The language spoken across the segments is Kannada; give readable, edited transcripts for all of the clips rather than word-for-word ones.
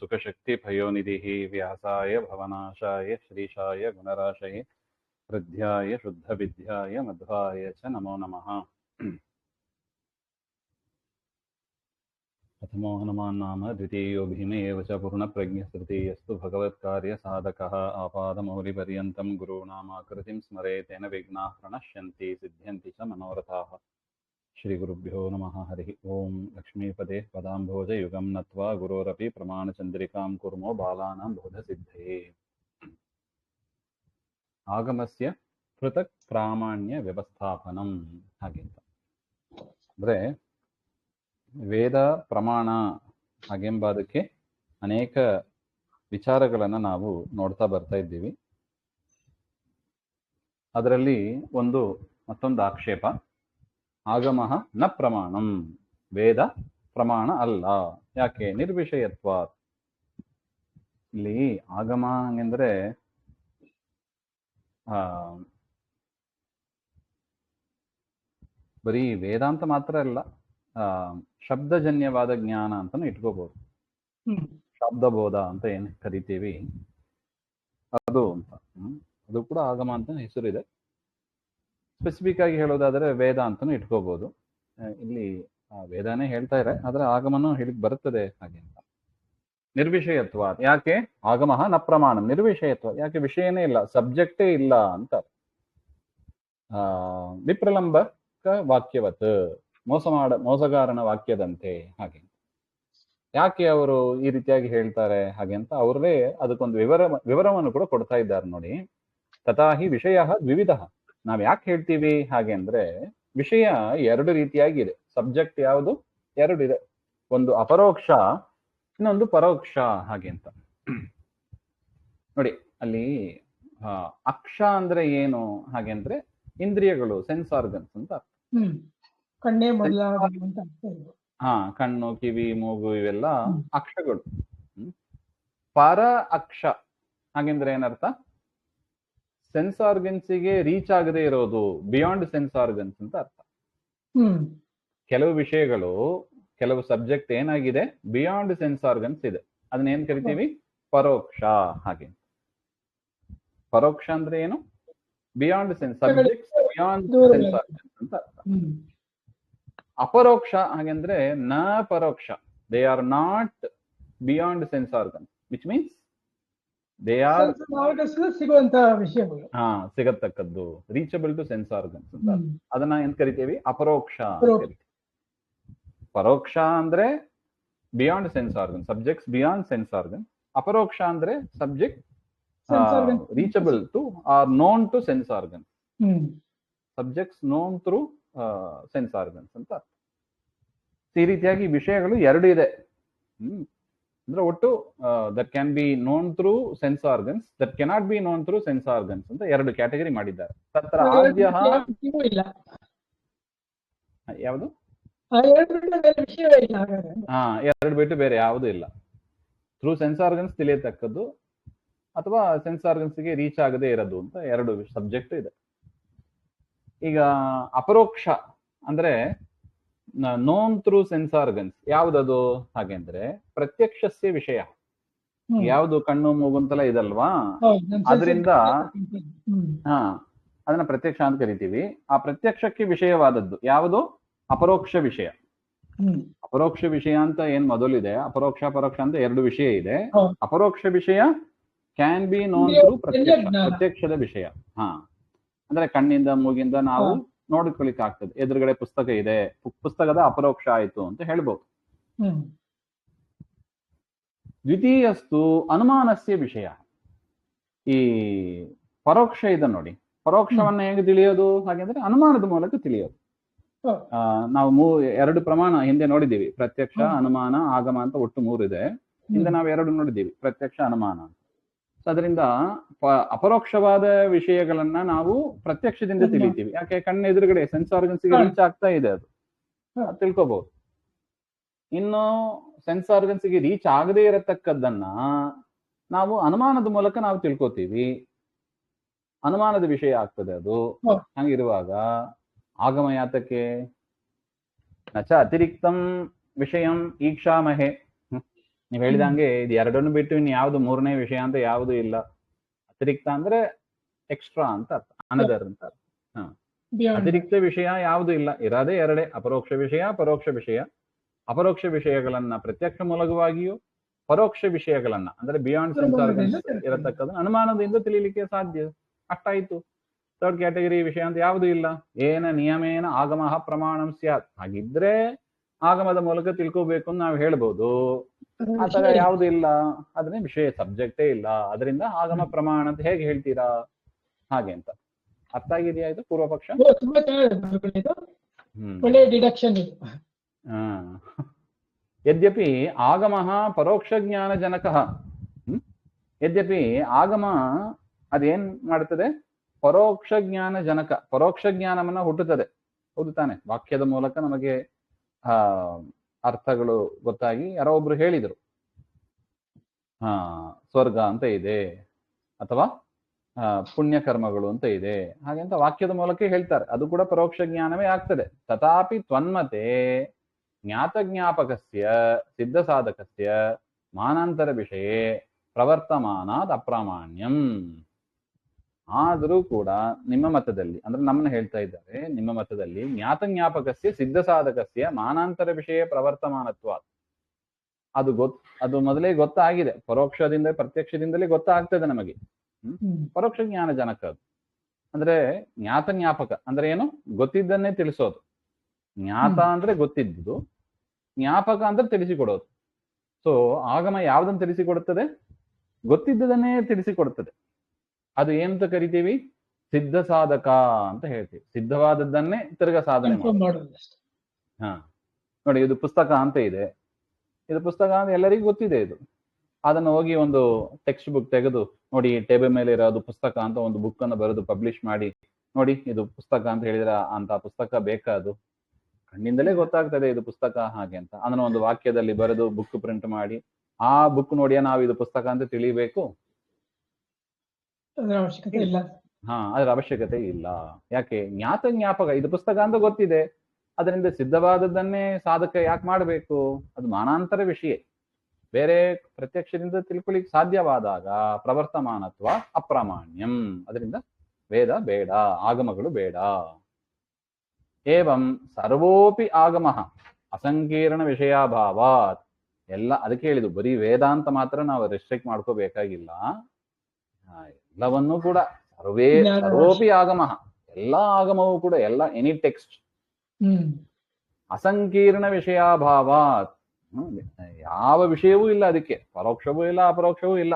सुखशक्तिभयोनिधिः व्यासाय भवनाशाय श्रीशाय गुणराशये हृद्याय शुद्धविद्याय मध्वाय च नमो नमः। प्रथमो हनुमान् नाम द्वितीयो भीमे एव च पूर्णप्रज्ञस्तृतीयस्तु भगवत्कार्यसाधकः आपादमौलिपर्यन्तं गुरूणामाकृतिं स्मरेत् तेन विघ्नाः प्रणश्यन्ति सिद्ध्यन्ति च मनोरथाः। श्रीगुरुभ्यो नमः। हरिः ओं। लक्ष्मीपदे पदाम्भोजयुगं नत्वा गुरोरपि प्रमाणचन्द्रिकां कुर्मो बालानां बोधसिद्धये। ಆಗಮಸ್ಯ ಪೃಥಕ್ ಪ್ರಾಮಾಣ್ಯ ವ್ಯವಸ್ಥಾಪನಂ ಹಾಗೆಂತ ಅಂದರೆ ವೇದ ಪ್ರಮಾಣ ಹಾಗೆಂಬುದಕ್ಕೆ ಅನೇಕ ವಿಚಾರಗಳನ್ನು ನಾವು ನೋಡ್ತಾ ಬರ್ತಾ ಇದ್ದೀವಿ. ಅದರಲ್ಲಿ ಮತ್ತೊಂದು ಆಕ್ಷೇಪ, ಆಗಮ ನ ಪ್ರಮಾಣಂ, ವೇದ ಪ್ರಮಾಣ ಅಲ್ಲ. ಯಾಕೆ? ನಿರ್ವಿಷಯತ್ವ. ಇಲ್ಲಿ ಆಗಮ ಹಂಗಂದ್ರೆ ಬರೀ ವೇದಾಂತ ಮಾತ್ರ ಅಲ್ಲ, ಶಬ್ದಜನ್ಯವಾದ ಜ್ಞಾನ ಅಂತಾನು ಇಟ್ಕೋಬಹುದು. ಶಬ್ದಬೋಧ ಅಂತ ಏನ್ ಕರಿತೀವಿ ಅದು ಅಂತ, ಅದು ಕೂಡ ಆಗಮ ಅಂತ ಹೆಸರಿದೆ. ಸ್ಪೆಸಿಫಿಕ್ ಆಗಿ ಹೇಳೋದಾದ್ರೆ ವೇದ ಅಂತಾನು ಇಟ್ಕೋಬಹುದು. ಇಲ್ಲಿ ವೇದಾನೇ ಹೇಳ್ತಾ ಇರೆ, ಆದ್ರೆ ಆಗಮನೂ ಹೇಳಿಕ್ ಬರುತ್ತದೆ ಹಾಗೆ ಅಂತ. ನಿರ್ವಿಷಯತ್ವ. ಯಾಕೆ? ಆಗಮ ನ ಪ್ರಮಾಣ. ನಿರ್ವಿಷಯತ್ವ ಯಾಕೆ? ವಿಷಯನೇ ಇಲ್ಲ, ಸಬ್ಜೆಕ್ಟೇ ಇಲ್ಲ ಅಂತ. ವಿಪ್ರಲಂಬಕ ವಾಕ್ಯವತ್, ಮೋಸಗಾರನ ವಾಕ್ಯದಂತೆ ಹಾಗೆ. ಯಾಕೆ ಅವರು ಈ ರೀತಿಯಾಗಿ ಹೇಳ್ತಾರೆ ಹಾಗೆ ಅಂತ ಅವರೇ ಅದಕ್ಕೊಂದು ವಿವರವನ್ನು ಕೂಡ ಕೊಡ್ತಾ ಇದ್ದಾರೆ ನೋಡಿ. ತಥಾಹಿ ವಿಷಯ ದ್ವಿವಿಧ. ನಾವ್ ಯಾಕೆ ಹೇಳ್ತೀವಿ ಹಾಗೆ ಅಂದ್ರೆ, ವಿಷಯ ಎರಡು ರೀತಿಯಾಗಿದೆ. ಸಬ್ಜೆಕ್ಟ್ ಯಾವುದು? ಎರಡು ಇದೆ. ಒಂದು ಅಪರೋಕ್ಷ, ಇನ್ನೊಂದು ಪರೋಕ್ಷ ಹಾಗೆ ಅಂತ. ನೋಡಿ ಅಲ್ಲಿ ಅಕ್ಷ ಅಂದ್ರೆ ಏನು ಹಾಗೆ ಅಂದ್ರೆ ಇಂದ್ರಿಯಗಳು, ಸೆನ್ಸ್ ಆರ್ಗನ್ಸ್ ಅಂತ. ಕಣ್ಣು, ಕಿವಿ, ಮೂಗು ಇವೆಲ್ಲ ಅಕ್ಷಗಳು. ಪರ ಅಕ್ಷ ಹಾಗೆಂದ್ರೆ ಏನರ್ಥ? ಸೆನ್ಸ್ ಆರ್ಗನ್ಸಿಗೆ ರೀಚ್ ಆಗದೆ ಇರೋದು, ಬಿಯಾಂಡ್ ಸೆನ್ಸ್ ಆರ್ಗನ್ಸ್ ಅಂತ ಅರ್ಥ. ಕೆಲವು ವಿಷಯಗಳು, ಕೆಲವು ಸಬ್ಜೆಕ್ಟ್ ಏನಾಗಿದೆ, ಬಿಯಾಂಡ್ ಸೆನ್ಸ್ ಆರ್ಗನ್ಸ್ ಇದೆ, ಅದನ್ನ ಏನ್ ಕರಿತೀವಿ? ಪರೋಕ್ಷ ಹಾಗೆ. ಪರೋಕ್ಷ ಅಂದ್ರೆ ಏನು? Beyond sense, subject beyond sense organs ಅಂತ ಅರ್ಥ. ಅಪರೋಕ್ಷ ಹಾಗೆಂದ್ರೆ ನ ಪರೋಕ್ಷ, they are not beyond sense organs, which means they are ಸಿಗುವಂತಹ ವಿಷಯಗಳು, ಸಿಗತಕ್ಕದ್ದು, ರೀಚಬಲ್ ಟು ಸೆನ್ಸ್ ಆರ್ಗನ್ಸ್ ಅಂತ. ಅದನ್ನ ಏನ್ ಕರಿತೀವಿ? ಅಪರೋಕ್ಷ. ಪರೋಕ್ಷ ಅಂದ್ರೆ beyond sense organ, subjects beyond sense organ. ಅಪರೋಕ್ಷ ಅಂದ್ರೆ subject reachable to or known to sense organ, subjects known through sense organs ಅಂತ. ಈ ರೀತಿಯಾಗಿ ವಿಷಯಗಳು ಎರಡು ಇದೆ. ಅಂದ್ರೆ ಒಟ್ಟು that can be known through sense organs, that cannot be known through sense organs ಅಂತ ಎರಡು ಕ್ಯಾಟಗರಿ ಮಾಡಿದ್ದಾರೆ. ತತ್ರ ಆದ್ಯ ಯಾವುದು? ಎರಡು ಬಿಟ್ಟು ಬೇರೆ ಯಾವುದು ಇಲ್ಲ. ಥ್ರೂ ಸೆನ್ಸ್ ಆರ್ಗನ್ಸ್ ತಿಳಿಯತಕ್ಕದ್ದು ಅಥವಾ ಸೆನ್ಸ್ ಆರ್ಗನ್ಸ್ಗೆ ರೀಚ್ ಆಗದೆ ಇರೋದು ಅಂತ ಎರಡು ಸಬ್ಜೆಕ್ಟ್ ಇದೆ. ಈಗ ಅಪರೋಕ್ಷ ಅಂದ್ರೆ ನೋನ್ ಥ್ರೂ ಸೆನ್ಸ್ ಆರ್ಗನ್ಸ್ ಯಾವ್ದದು ಹಾಗೆ ಅಂದ್ರೆ ಪ್ರತ್ಯಕ್ಷಸ್ಯ ವಿಷಯ. ಯಾವುದು? ಕಣ್ಣು, ಮೂಗು ಅಂತೆಲ್ಲ ಇದಲ್ವಾ, ಅದರಿಂದ ಅದನ್ನ ಪ್ರತ್ಯಕ್ಷ ಅಂತ ಕರಿತೀವಿ. ಆ ಪ್ರತ್ಯಕ್ಷಕ್ಕೆ ವಿಷಯವಾದದ್ದು ಯಾವುದು? ಅಪರೋಕ್ಷ ವಿಷಯ. ಅಪರೋಕ್ಷ ವಿಷಯ ಅಂತ ಏನ್ ಮೊದಲಿದೆ, ಅಪರೋಕ್ಷ ಪರೋಕ್ಷ ಅಂತ ಎರಡು ವಿಷಯ ಇದೆ. ಅಪರೋಕ್ಷ ವಿಷಯ ಕ್ಯಾನ್ ಬಿ ನೋನ್ ಥ್ರೂ ಪ್ರತ್ಯಕ್ಷದ ವಿಷಯ. ಅಂದ್ರೆ ಕಣ್ಣಿಂದ, ಮೂಗಿಂದ ನಾವು ನೋಡ್ಕೊಳಿಕ್ ಆಗ್ತದೆ. ಎದುರುಗಡೆ ಪುಸ್ತಕ ಇದೆ, ಪುಸ್ತಕದ ಅಪರೋಕ್ಷ ಆಯ್ತು ಅಂತ ಹೇಳ್ಬೋದು. ದ್ವಿತೀಯಸ್ತು ಅನುಮಾನಸ್ಯ ವಿಷಯ. ಈ ಪರೋಕ್ಷ ಇದೆ ನೋಡಿ, ಪರೋಕ್ಷವನ್ನ ಹೇಗೆ ತಿಳಿಯೋದು ಹಾಗೆಂದ್ರೆ ಅನುಮಾನದ ಮೂಲಕ ತಿಳಿಯೋದು. ನಾವು ಎರಡು ಪ್ರಮಾಣ ಹಿಂದೆ ನೋಡಿದ್ದೀವಿ, ಪ್ರತ್ಯಕ್ಷ, ಅನುಮಾನ, ಆಗಮ ಅಂತ ಒಟ್ಟು ಮೂರು ಇದೆ. ಹಿಂದೆ ನಾವು ಎರಡು ನೋಡಿದ್ದೀವಿ, ಪ್ರತ್ಯಕ್ಷ, ಅನುಮಾನ. ಅದರಿಂದ ಅಪರೋಕ್ಷವಾದ ವಿಷಯಗಳನ್ನ ನಾವು ಪ್ರತ್ಯಕ್ಷದಿಂದ ತಿಳಿತೀವಿ. ಯಾಕೆ? ಕಣ್ಣು ಎದುರುಗಡೆ ಸೆನ್ಸ್ ಆರ್ಗನ್ಸ್ಗೆ ರೀಚ್ ಆಗ್ತಾ ಇದೆ, ಅದು ತಿಳ್ಕೊಬಹುದು. ಇನ್ನು ಸೆನ್ಸ್ ಆರ್ಗನ್ಸ್ಗೆ ರೀಚ್ ಆಗದೆ ಇರತಕ್ಕದ್ದನ್ನ ನಾವು ಅನುಮಾನದ ಮೂಲಕ ನಾವು ತಿಳ್ಕೊತೀವಿ, ಅನುಮಾನದ ವಿಷಯ ಆಗ್ತದೆ ಅದು. ಹಂಗಿರುವಾಗ ಆಗಮ ಯಾತಕ್ಕೆ? ನಚ ಅತಿರಿಕ್ತಂ ವಿಷಯಂ ಈಕ್ಷಾಮಹೆ. ನೀವು ಹೇಳಿದಂಗೆ ಇದು ಎರಡನ್ನು ಬಿಟ್ಟು ಇನ್ನು ಯಾವ್ದು ಮೂರನೇ ವಿಷಯ ಅಂತ ಯಾವುದು ಇಲ್ಲ. ಅತಿರಿಕ್ತ ಅಂದ್ರೆ ಎಕ್ಸ್ಟ್ರಾ ಅಂತ ಅರ್ಥ, ಅನದರ್ ಅಂತ ಅರ್ಥ. ಅತಿರಿಕ್ತ ವಿಷಯ ಯಾವುದು ಇಲ್ಲ, ಇರೋದೇ ಎರಡೇ, ಅಪರೋಕ್ಷ ವಿಷಯ, ಪರೋಕ್ಷ ವಿಷಯ. ಅಪರೋಕ್ಷ ವಿಷಯಗಳನ್ನ ಪ್ರತ್ಯಕ್ಷ ಮೂಲಕವಾಗಿಯೂ, ಪರೋಕ್ಷ ವಿಷಯಗಳನ್ನ ಅಂದ್ರೆ ಬಿಯಾಂಡ್ ಸೆನ್ಸ್ ಇರತಕ್ಕದನ್ನ ಅನುಮಾನದಿಂದ ತಿಳಿಲಿಕ್ಕೆ ಸಾಧ್ಯ. ಅಷ್ಟಾಯ್ತು. ಥರ್ಡ್ ಕ್ಯಾಟಗರಿ ವಿಷಯ ಅಂತ ಯಾವುದು ಇಲ್ಲ. ಏನ ನಿಯಮೇನ ಆಗಮಃ ಪ್ರಮಾಣಂ ಸ್ಯಾತ್. ಹಾಗಿದ್ರೆ ಆಗಮದ ಮೂಲಕ ತಿಳ್ಕೋಬೇಕು ಅಂತ ನಾವು ಹೇಳ್ಬೋದು. ಆತರ ಯಾವುದು ಇಲ್ಲ, ಅದನ್ನೇ ವಿಷಯ ಸಬ್ಜೆಕ್ಟೇ ಇಲ್ಲ, ಅದರಿಂದ ಆಗಮ ಪ್ರಮಾಣ ಅಂತ ಹೇಗೆ ಹೇಳ್ತೀರಾ ಹಾಗೆ ಅಂತ. ಅರ್ಥ ಆಗಿದೆಯಾ ಇದು ಪೂರ್ವ ಪಕ್ಷ? ಒಳ್ಳೆ ಡಿಡಕ್ಷನ್ ಇದು. ಯದ್ಯಪಿ ಆಗಮಃ ಪರೋಕ್ಷ ಜ್ಞಾನ ಜನಕಃ. ಯದ್ಯಪಿ ಆಗಮ ಅದೇನ್ ಮಾಡುತ್ತದೆ? ಪರೋಕ್ಷ ಜ್ಞಾನ ಜನಕ, ಪರೋಕ್ಷ ಜ್ಞಾನವನ್ನ ಹುಟ್ಟುತ್ತದೆ. ಹೌದು ತಾನೆ? ವಾಕ್ಯದ ಮೂಲಕ ನಮಗೆ ಅರ್ಥಗಳು ಗೊತ್ತಾಗಿ ಯಾರೋ ಒಬ್ರು ಹೇಳಿದರು, ಸ್ವರ್ಗ ಅಂತ ಇದೆ ಅಥವಾ ಪುಣ್ಯ ಕರ್ಮಗಳು ಅಂತ ಇದೆ, ಹಾಗೆಂತ ವಾಕ್ಯದ ಮೂಲಕ ಹೇಳ್ತಾರೆ. ಅದು ಕೂಡ ಪರೋಕ್ಷ ಜ್ಞಾನವೇ ಆಗ್ತದೆ. ತಥಾಪಿ ತ್ವನ್ಮತೆ ಜ್ಞಾತ ಜ್ಞಾಪಕಸ್ಯ ಸಿದ್ಧ ಸಾಧಕಸ್ಯ ಮಾನಾಂತರ ವಿಷಯ ಪ್ರವರ್ತಮಾನಾತ್ ಅಪ್ರಾಮಾಣ್ಯಂ. ಆದರೂ ಕೂಡ ನಿಮ್ಮ ಮತದಲ್ಲಿ, ಅಂದ್ರೆ ನಮ್ಮನ್ನ ಹೇಳ್ತಾ ಇದ್ದಾರೆ, ನಿಮ್ಮ ಮತದಲ್ಲಿ ಜ್ಞಾತ ಜ್ಞಾಪಕಸ್ಯ ಸಿದ್ಧ ಸಾಧಕಸ್ಯ ಮಾನಾಂತರ ವಿಷಯ ಪ್ರವರ್ತಮಾನತ್ವ ಅದು ಮೊದಲೇ ಗೊತ್ತಾಗಿದೆ. ಪರೋಕ್ಷದಿಂದ ಪ್ರತ್ಯಕ್ಷದಿಂದಲೇ ಗೊತ್ತಾಗ್ತದೆ ನಮಗೆ. ಪರೋಕ್ಷ ಜ್ಞಾನ ಜನಕ ಅದು. ಅಂದ್ರೆ ಜ್ಞಾತ ಜ್ಞಾಪಕ ಅಂದ್ರೆ ಏನು? ಗೊತ್ತಿದ್ದನ್ನೇ ತಿಳಿಸೋದು. ಜ್ಞಾತ ಅಂದ್ರೆ ಗೊತ್ತಿದ್ದು, ಜ್ಞಾಪಕ ಅಂದ್ರೆ ತಿಳಿಸಿಕೊಡೋದು. ಸೊ ಆಗಮ ಯಾವ್ದನ್ನು ತಿಳಿಸಿಕೊಡುತ್ತದೆ? ಗೊತ್ತಿದ್ದದನ್ನೇ ತಿಳಿಸಿಕೊಡುತ್ತದೆ. ಅದು ಏನಂತ ಕರಿತೀವಿ? ಸಿದ್ಧ ಸಾಧಕ ಅಂತ ಹೇಳ್ತೀವಿ. ಸಿದ್ಧವಾದದ್ದನ್ನೇ ತಿರ್ಗ ಸಾಧನೆ ಮಾಡೋದು. ನೋಡಿ, ಇದು ಪುಸ್ತಕ ಅಂತ ಇದೆ. ಇದು ಪುಸ್ತಕ ಅಂತ ಎಲ್ಲರಿಗೂ ಗೊತ್ತಿದೆ. ಇದು ಅದನ್ನು ಹೋಗಿ ಒಂದು ಟೆಕ್ಸ್ಟ್ ಬುಕ್ ತೆಗೆದು ನೋಡಿ, ಟೇಬಲ್ ಮೇಲೆ ಇರೋದು ಪುಸ್ತಕ ಅಂತ ಒಂದು ಬುಕ್ ಅನ್ನು ಬರೆದು ಪಬ್ಲಿಷ್ ಮಾಡಿ, ನೋಡಿ ಇದು ಪುಸ್ತಕ ಅಂತ ಹೇಳಿದ್ರೆ ಅಂತ ಪುಸ್ತಕ ಬೇಕಾ? ಅದು ಕಣ್ಣಿಂದಲೇ ಗೊತ್ತಾಗ್ತದೆ ಇದು ಪುಸ್ತಕ ಹಾಗೆ ಅಂತ. ಅದನ್ನ ಒಂದು ವಾಕ್ಯದಲ್ಲಿ ಬರೆದು ಬುಕ್ ಪ್ರಿಂಟ್ ಮಾಡಿ ಆ ಬುಕ್ ನೋಡಿಯ ನಾವು ಇದು ಪುಸ್ತಕ ಅಂತ ತಿಳಿಬೇಕು? ಅದರ ಅವಶ್ಯಕತೆ ಇಲ್ಲ. ಯಾಕೆ? ಜ್ಞಾತ ಜ್ಞಾಪಕ, ಇದು ಪುಸ್ತಕ ಅಂತ ಗೊತ್ತಿದೆ, ಅದರಿಂದ ಸಿದ್ಧವಾದದ್ದನ್ನೇ ಸಾಧಕ ಯಾಕೆ ಮಾಡಬೇಕು? ಅದು ಮಾನಾಂತರ ವಿಷಯ, ಬೇರೆ ಪ್ರತ್ಯಕ್ಷದಿಂದ ತಿಳ್ಕೊಳ್ಳಿಕ್ಕೆ ಸಾಧ್ಯವಾದಾಗ ಪ್ರವರ್ತಮಾನತ್ವ ಅಪ್ರಾಮಾಣ್ಯಂ. ಅದರಿಂದ ವೇದ ಬೇಡ, ಆಗಮಗಳು ಬೇಡ. ಏವಂ ಸರ್ವೋಪಿ ಆಗಮಃ ಅಸಂಕೀರ್ಣ ವಿಷಯಾಭಾವಾತ್. ಎಲ್ಲ ಅದಕ್ಕೆ ಹೇಳಿದ್ದು, ಬರೀ ವೇದಾಂತ ಮಾತ್ರ ನಾವು ರೆಸ್ಟ್ರಿಕ್ಟ್ ಮಾಡ್ಕೋಬೇಕಾಗಿಲ್ಲ. ಎಲ್ಲವನ್ನೂ ಕೂಡ ಸರ್ವೋಪಿ ಆಗಮಃ, ಎಲ್ಲಾ ಆಗಮವೂ ಕೂಡ, ಎಲ್ಲ ಎನಿ ಟೆಕ್ಸ್ಟ್ ಅಸಂಕೀರ್ಣ ವಿಷಯಾಭಾವಾತ್. ಯಾವ ವಿಷಯವೂ ಇಲ್ಲ ಅದಕ್ಕೆ, ಪರೋಕ್ಷವೂ ಇಲ್ಲ ಅಪರೋಕ್ಷವೂ ಇಲ್ಲ.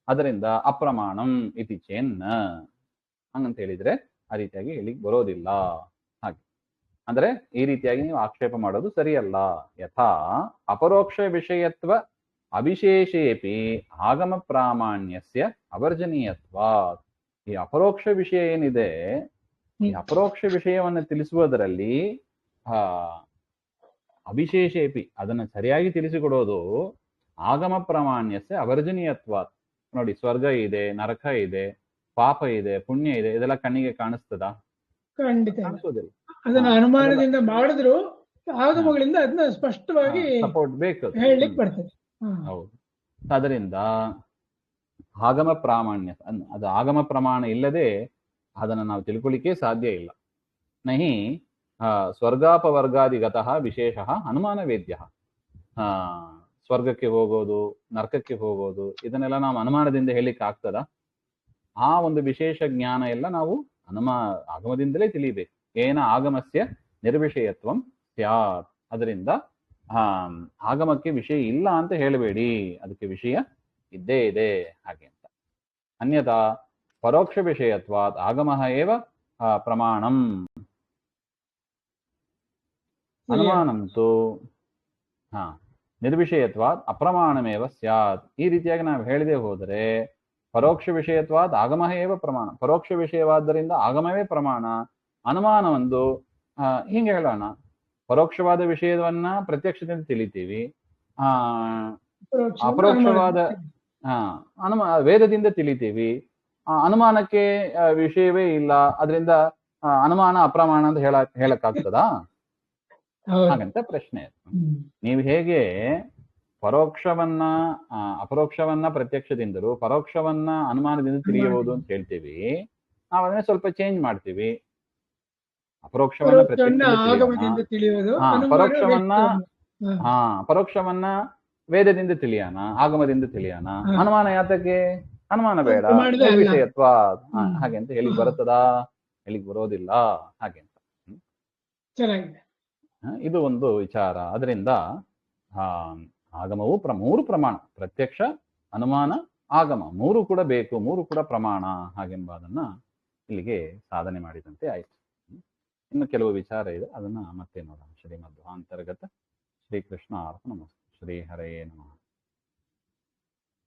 ಅದರಿಂದ ಅಪ್ರಮಾಣಂ ಇತಿ ಚೇನ್ನ, ಹಂಗಂತ ಹೇಳಿದ್ರೆ ಆ ರೀತಿಯಾಗಿ ಹೇಳಿಕ್ ಬರೋದಿಲ್ಲ. ಹಾಗೆ ಅಂದ್ರೆ ಈ ರೀತಿಯಾಗಿ ನೀವು ಆಕ್ಷೇಪ ಮಾಡೋದು ಸರಿಯಲ್ಲ. ಯಥಾ ಅಪರೋಕ್ಷ ವಿಷಯತ್ವ ಅವಿಶೇಷೇಪಿ ಆಗಮ ಪ್ರಾಮಾಣ್ಯಸ್ಯ ಅವರ್ಜನೀಯತ್ವ. ಈ ಅಪರೋಕ್ಷ ವಿಷಯ ಏನಿದೆ, ಈ ಅಪರೋಕ್ಷ ವಿಷಯವನ್ನು ತಿಳಿಸುವುದರಲ್ಲಿ ಅವಿಶೇಷೇಪಿ ಅದನ್ನು ಸರಿಯಾಗಿ ತಿಳಿಸಿಕೊಡೋದು ಆಗಮ ಪ್ರಾಮಾಣ್ಯಸ್ಯ ಅವರ್ಜನೀಯತ್ವ. ನೋಡಿ, ಸ್ವರ್ಗ ಇದೆ, ನರಕ ಇದೆ, ಪಾಪ ಇದೆ, ಪುಣ್ಯ ಇದೆ, ಇದೆಲ್ಲ ಕಣ್ಣಿಗೆ ಕಾಣಿಸ್ತದ? ಖಂಡಿತ ಕಾಣಿಸೋದಿಲ್ಲ. ಅದನ್ನ ಅನುಮಾನದಿಂದ ಮಾಡಿದ್ರು ಆಗಮಗಳಿಂದ ಅದನ್ನ ಸ್ಪಷ್ಟವಾಗಿ ಸಪೋರ್ಟ್ ಬೇಕು, ಹೇಳಲಿಕ್ಕೆ ಬರ್ತದೆ. ಹೌದು. ಅದರಿಂದ ಆಗಮ ಪ್ರಾಮಾಣ್ಯ, ಅದು ಆಗಮ ಪ್ರಮಾಣ ಇಲ್ಲದೆ ಅದನ್ನು ನಾವು ತಿಳ್ಕೊಳ್ಳಿಕ್ಕೆ ಸಾಧ್ಯ ಇಲ್ಲ. ನಹಿ ಸ್ವರ್ಗಾಪವರ್ಗಾದಿಗತಃ ವಿಶೇಷ ಅನುಮಾನ ವೇದ್ಯ. ಸ್ವರ್ಗಕ್ಕೆ ಹೋಗೋದು, ನರಕಕ್ಕೆ ಹೋಗೋದು, ಇದನ್ನೆಲ್ಲ ನಾವು ಅನುಮಾನದಿಂದ ಹೇಳಿಕ್ಕೆ ಆಗ್ತದ? ಆ ಒಂದು ವಿಶೇಷ ಜ್ಞಾನ ಎಲ್ಲ ನಾವು ಆಗಮದಿಂದಲೇ ತಿಳಿಬೇಕು. ಏನ ಆಗಮಸ್ಯ ನಿರ್ವಿಷಯತ್ವಂ ಸ್ಯಾತ್. ಅದರಿಂದ ಆಗಮಕ್ಕೆ ವಿಷಯ ಇಲ್ಲ ಅಂತ ಹೇಳಬೇಡಿ, ಅದಕ್ಕೆ ವಿಷಯ ಇದ್ದೇ ಇದೆ ಹಾಗೆ ಅಂತ. ಅನ್ಯಥಾ ಪರೋಕ್ಷ ವಿಷಯತ್ವಾತ್ ಆಗಮಃ ಏವ ಪ್ರಮಾಣಂ ಅನುಮಾನಂತು ನಿರ್ವಿಷಯತ್ವಾತ್ ಅಪ್ರಮಾಣಮೇವ ಸ್ಯಾತ್. ಈ ರೀತಿಯಾಗಿ ನಾವು ಹೇಳದೆ ಹೋದರೆ ಪರೋಕ್ಷ ವಿಷಯತ್ವಾದ್ ಆಗಮಃ ಏವ ಪ್ರಮಾಣ, ಪರೋಕ್ಷ ವಿಷಯವಾದ್ದರಿಂದ ಆಗಮವೇ ಪ್ರಮಾಣ. ಅನುಮಾನವೊಂದು ಹಿಂಗೆ ಹೇಳೋಣ, ಪರೋಕ್ಷವಾದ ವಿಷಯವನ್ನ ಪ್ರತ್ಯಕ್ಷದಿಂದ ತಿಳಿತೀವಿ, ಅಪರೋಕ್ಷವಾದ ವೇದದಿಂದ ತಿಳಿತೀವಿ. ಅನುಮಾನಕ್ಕೆ ವಿಷಯವೇ ಇಲ್ಲ, ಅದರಿಂದ ಅನುಮಾನ ಅಪ್ರಮಾಣ ಅಂತ ಹೇಳಕ್ಕಾಗ್ತದಾ? ಹಾಗಂತ ಪ್ರಶ್ನೆ. ನೀವು ಹೇಗೆ ಪರೋಕ್ಷವನ್ನ ಅಪರೋಕ್ಷವನ್ನ ಪ್ರತ್ಯಕ್ಷದಿಂದಲೂ ಪರೋಕ್ಷವನ್ನ ಅನುಮಾನದಿಂದ ತಿಳಿಯಬಹುದು ಅಂತ ಹೇಳ್ತೀವಿ. ನಾವು ಅದನ್ನ ಸ್ವಲ್ಪ ಚೇಂಜ್ ಮಾಡ್ತೀವಿ. ಅಪರೋಕ್ಷವನ್ನ ಪರೋಕ್ಷವನ್ನ ಆಗಮದಿಂದ ತಿಳಿಯೋದು, ಅನುಮಾನ ಪರೋಕ್ಷವನ್ನ ವೇದದಿಂದ. ಪರೋಕ್ಷವನ್ನ ವೇದದಿಂದ ತಿಳಿಯೋಣ, ಆಗಮದಿಂದ ತಿಳಿಯೋಣ. ಅನುಮಾನ ಯಾತಕ್ಕೆ? ಅನುಮಾನ ಬೇಡ, ಪ್ರಮಾಣದ ಅಲ್ಲ. ವಿಷಯತ್ವ ಹಾಗೆ ಅಂತ ಹೇಳಿಕ್ ಬರುತ್ತದಾ? ಹೇಳಿಕ್ ಬರೋದಿಲ್ಲ ಹಾಗೆ ಅಂತ. ಚೆನ್ನಾಗಿದೆ. ಇದು ಒಂದು ವಿಚಾರ. ಅದರಿಂದ ಆಗಮವು ಮೂರು ಪ್ರಮಾಣ, ಪ್ರತ್ಯಕ್ಷ, ಅನುಮಾನ, ಆಗಮ, ಮೂರು ಕೂಡ ಬೇಕು, ಮೂರು ಕೂಡ ಪ್ರಮಾಣ ಹಾಗೆಂಬುದನ್ನ ಇಲ್ಲಿಗೆ ಸಾಧನೆ ಮಾಡಿದಂತೆ ಆಯ್ತು. ಇನ್ನು ಕೆಲವು ವಿಚಾರ ಇದೆ, ಅದನ್ನ ಮತ್ತೆ ನೋಡೋಣ. ಶ್ರೀಮಧ್ವಾಂತರ್ಗತ ಶ್ರೀಕೃಷ್ಣ ಅರ್ಪಣಮಸ್ತು. ಶ್ರೀ ಹರೇ ನಮಃ.